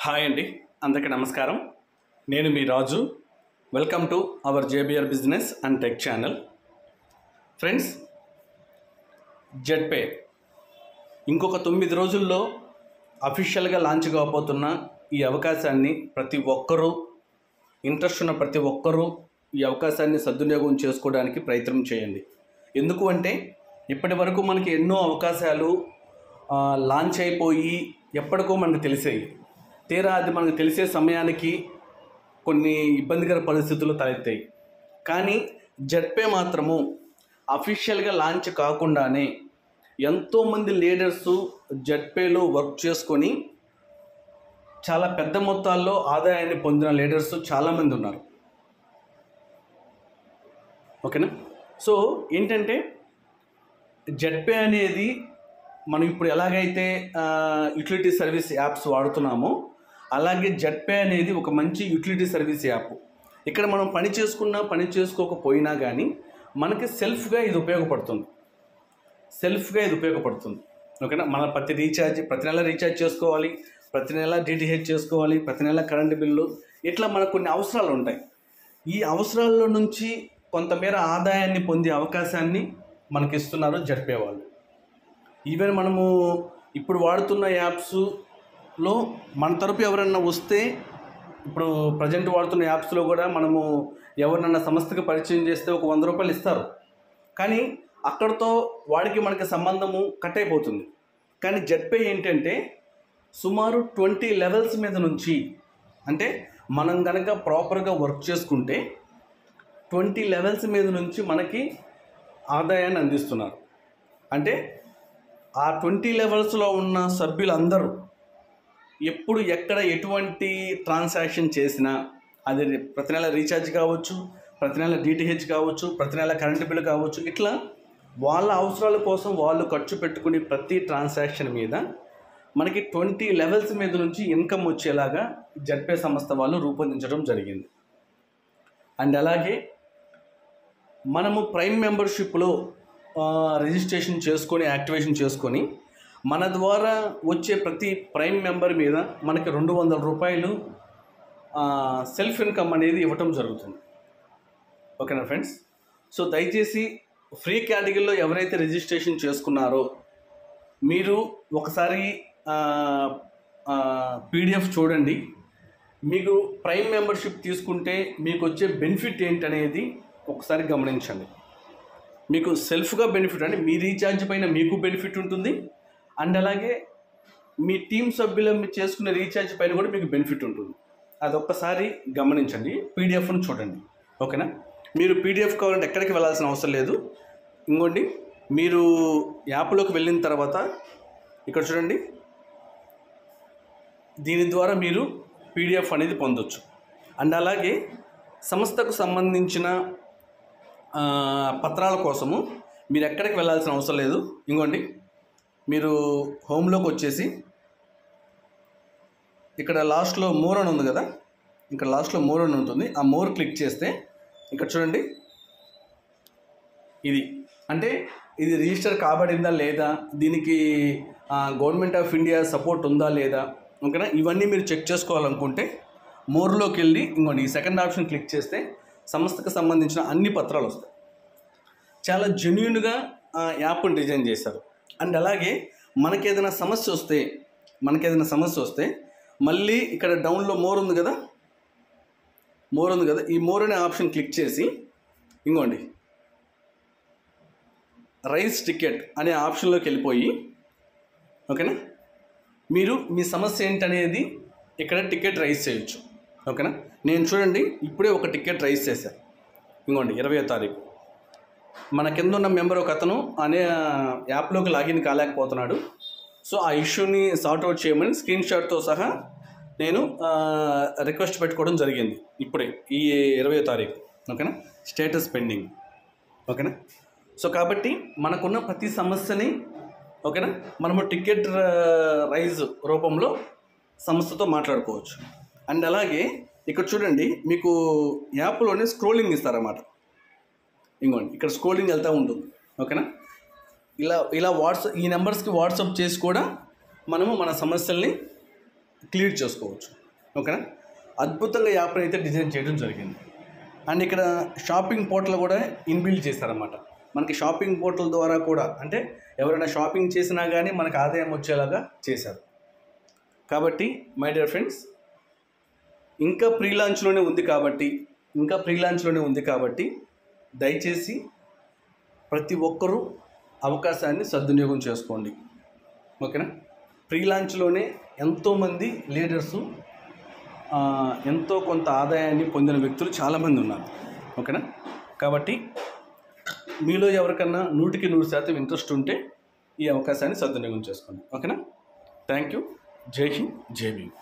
Hi అండి, అందరికీ నమస్కారం. నేను మీ Raju. Welcome to our JBR business and tech channel. Friends, జెడ్పే ఇంకొక 9 రోజుల్లో అఫీషియల్గా లాంచ్ కాబోతున్న ఈ అవకాశాన్ని ప్రతి ఒక్కరూ, ఇంట్రెస్ట్ ఉన్న ప్రతి ఒక్కరూ ఈ అవకాశాన్ని సద్వినియోగం చేసుకోవడానికి ప్రయత్నం చేయండి. ఎందుకు అంటే ఇప్పటి వరకు మనకి ఎన్నో అవకాశాలు లాంచ్ అయిపోయి ఎప్పటికో మనకు తెలిసాయి. తీరా అది మనకు తెలిసే సమయానికి కొన్ని ఇబ్బందికర పరిస్థితులు తలెత్తాయి. కానీ జెడ్పే మాత్రము అఫీషియల్గా లాంచ్ కాకుండానే ఎంతోమంది లీడర్సు జెడ్పేలో వర్క్ చేసుకొని చాలా పెద్ద మొత్తాల్లో ఆదాయాన్ని పొందిన లీడర్సు చాలామంది ఉన్నారు. ఓకేనా? సో ఏంటంటే జెడ్పే అనేది మనం ఇప్పుడు ఎలాగైతే యూటిలిటీ సర్వీస్ యాప్స్ వాడుతున్నామో అలాగే జెడ్పే అనేది ఒక మంచి యూటిలిటీ సర్వీస్ యాప్. ఇక్కడ మనం పని చేసుకున్నా పని చేసుకోకపోయినా కానీ మనకి సెల్ఫ్గా ఇది ఉపయోగపడుతుంది. ఓకేనా? మన ప్రతి నెల రీఛార్జ్ చేసుకోవాలి, ప్రతి నెల డిటిహెచ్ చేసుకోవాలి, ప్రతి నెల కరెంటు బిల్లు, ఇట్లా మనకు కొన్ని అవసరాలు ఉంటాయి. ఈ అవసరాల్లో నుంచి కొంతమేర ఆదాయాన్ని పొందే అవకాశాన్ని మనకి ఇస్తున్నారు జెడ్పే వాళ్ళు. ఈవెన్ మనము ఇప్పుడు వాడుతున్న యాప్స్లో మన తరపు ఎవరన్నా వస్తే, ఇప్పుడు ప్రజెంట్ వాడుతున్న యాప్స్లో కూడా మనము ఎవరినన్నా సంస్థకి పరిచయం చేస్తే ఒక 100 రూపాయలు ఇస్తారు. కానీ అక్కడితో వాడికి మనకి సంబంధము కట్ అయిపోతుంది. కానీ జెడ్పే ఏంటంటే సుమారు 20 లెవెల్స్ మీద నుంచి, అంటే మనం కనుక ప్రాపర్గా వర్క్ చేసుకుంటే 20 లెవెల్స్ మీద నుంచి మనకి ఆదాయాన్ని అందిస్తున్నారు. అంటే ఆ 20 లెవెల్స్లో ఉన్న సభ్యులందరూ ఎప్పుడు ఎక్కడ ఎటువంటి ట్రాన్సాక్షన్ చేసినా, అది ప్రతి నెల రీఛార్జ్ కావచ్చు, ప్రతి నెల డిటిహెచ్ కావచ్చు, ప్రతి నెల కరెంటు బిల్లు కావచ్చు, ఇట్లా వాళ్ళ అవసరాల కోసం వాళ్ళు ఖర్చు పెట్టుకునే ప్రతి ట్రాన్సాక్షన్ మీద మనకి 20 లెవెల్స్ మీద నుంచి ఇన్కమ్ వచ్చేలాగా జెడ్పే సంస్థ వాళ్ళు రూపొందించడం జరిగింది. అండ్ అలాగే మనము ప్రైమ్ మెంబర్షిప్లో రిజిస్ట్రేషన్ చేసుకొని, యాక్టివేషన్ చేసుకొని, మన ద్వారా వచ్చే ప్రతి ప్రైమ్ మెంబర్ మీద మనకి 200 రూపాయలు సెల్ఫ్ ఇన్కమ్ అనేది ఇవ్వటం జరుగుతుంది. ఓకేనా ఫ్రెండ్స్? సో దయచేసి ఫ్రీ కేటగిరీలో ఎవరైతే రిజిస్ట్రేషన్ చేసుకున్నారో మీరు ఒకసారి పీడిఎఫ్ చూడండి. మీకు ప్రైమ్ మెంబర్షిప్ తీసుకుంటే మీకు వచ్చే బెనిఫిట్ ఏంటనేది ఒకసారి గమనించండి. మీకు సెల్ఫ్గా బెనిఫిట్ అంటే మీ రీఛార్జ్ పైన మీకు బెనిఫిట్ ఉంటుంది. అండ్ అలాగే మీ టీం సభ్యులు మీరు చేసుకునే రీఛార్జ్ పైన కూడా మీకు బెనిఫిట్ ఉంటుంది. అది ఒక్కసారి గమనించండి, పీడిఎఫ్ను చూడండి. ఓకేనా? మీరు పీడిఎఫ్ కావాలంటే ఎక్కడికి వెళ్ళాల్సిన అవసరం లేదు. ఇంకోండి, మీరు యాప్లోకి వెళ్ళిన తర్వాత ఇక్కడ చూడండి, దీని ద్వారా మీరు పీడిఎఫ్ అనేది పొందొచ్చు. అండ్ అలాగే సంస్థకు సంబంధించిన పత్రాల కోసము మీరు ఎక్కడికి వెళ్ళాల్సిన అవసరం లేదు. ఇంకోండి, మీరు హోమ్లోకి వచ్చేసి ఇక్కడ లాస్ట్లో మోర్ అని ఉంది కదా, ఇక్కడ లాస్ట్లో మోర్ అని ఉంటుంది. ఆ మోర్ క్లిక్ చేస్తే ఇక్కడ చూడండి, ఇది అంటే ఇది రిజిస్టర్ కాబడిందా లేదా, దీనికి గవర్నమెంట్ ఆఫ్ ఇండియా సపోర్ట్ ఉందా లేదా, ఓకేనా? ఇవన్నీ మీరు చెక్ చేసుకోవాలనుకుంటే మోర్లోకి వెళ్ళి ఇంకోండి ఈ సెకండ్ ఆప్షన్ క్లిక్ చేస్తే సంస్థకు సంబంధించిన అన్ని పత్రాలు వస్తాయి. చాలా జెన్యూన్గా యాప్ని డిజైన్ చేశారు. అండ్ అలాగే మనకేదైనా సమస్య వస్తే మళ్ళీ ఇక్కడ డౌన్లో మోర్ ఉంది కదా, ఈ మోర్ అనే ఆప్షన్ క్లిక్ చేసి ఇంకోండి రైజ్ టికెట్ అనే ఆప్షన్లోకి వెళ్ళిపోయి, ఓకేనా, మీరు మీ సమస్య ఏంటనేది ఇక్కడ టికెట్ రైజ్ చేయొచ్చు. ఓకేనా? నేను చూడండి ఇప్పుడే ఒక టికెట్ రైజ్ చేశాను. ఇంకోండి 20వ తారీఖు మన కింద ఉన్న మెంబర్ ఒక అతను అనే యాప్లోకి లాగిన్ కాలేకపోతున్నాడు. సో ఆ ఇష్యూని సార్ట్అవుట్ చేయమని స్క్రీన్ షాట్తో సహా నేను రిక్వెస్ట్ పెట్టుకోవడం జరిగింది ఇప్పుడే ఈ 20వ తారీఖు. ఓకేనా? Status pending. ఓకేనా? సో కాబట్టి మనకున్న ప్రతి సమస్యని, ఓకేనా, మనము టికెట్ రైజ్ రూపంలో సంస్థతో మాట్లాడుకోవచ్చు. అండ్ అలాగే ఇక్కడ చూడండి, మీకు యాప్లోనే స్క్రోలింగ్ ఇస్తారన్నమాట. ఇంకోండి ఇక్కడ స్క్రోలింగ్ వెళ్తూ ఉంటుంది. ఓకేనా? ఇలా ఈ నెంబర్స్కి వాట్సాప్ చేసి కూడా మనము మన సమస్యల్ని క్లియర్ చేసుకోవచ్చు. ఓకేనా. అద్భుతంగా యాప్ని అయితే డిజైన్ చేయడం జరిగింది. అండ్ ఇక్కడ షాపింగ్ పోర్టల్ కూడా ఇన్బిల్డ్ చేస్తారన్నమాట. మనకి షాపింగ్ పోర్టల్ ద్వారా కూడా అంటే ఎవరైనా షాపింగ్ చేసినా కానీ మనకు ఆదాయం వచ్చేలాగా చేశారు. కాబట్టి మై డియర్ ఫ్రెండ్స్, ఇంకా ప్రీ లాంచ్లోనే ఉంది కాబట్టి దయచేసి ప్రతి ఒక్కరూ అవకాశాన్ని సద్వినియోగం చేసుకోండి. ఓకేనా. ప్రీ లాంచ్లోనే ఎంతోమంది లీడర్సు ఎంతో కొంత ఆదాయాన్ని పొందిన వ్యక్తులు చాలామంది ఉన్నారు. ఓకేనా. కాబట్టి మీలో ఎవరికన్నా 100% ఇంట్రెస్ట్ ఉంటే ఈ అవకాశాన్ని సద్వినియోగం చేసుకోండి. ఓకేనా. Thank you. జై హింద్, జై భీమ్.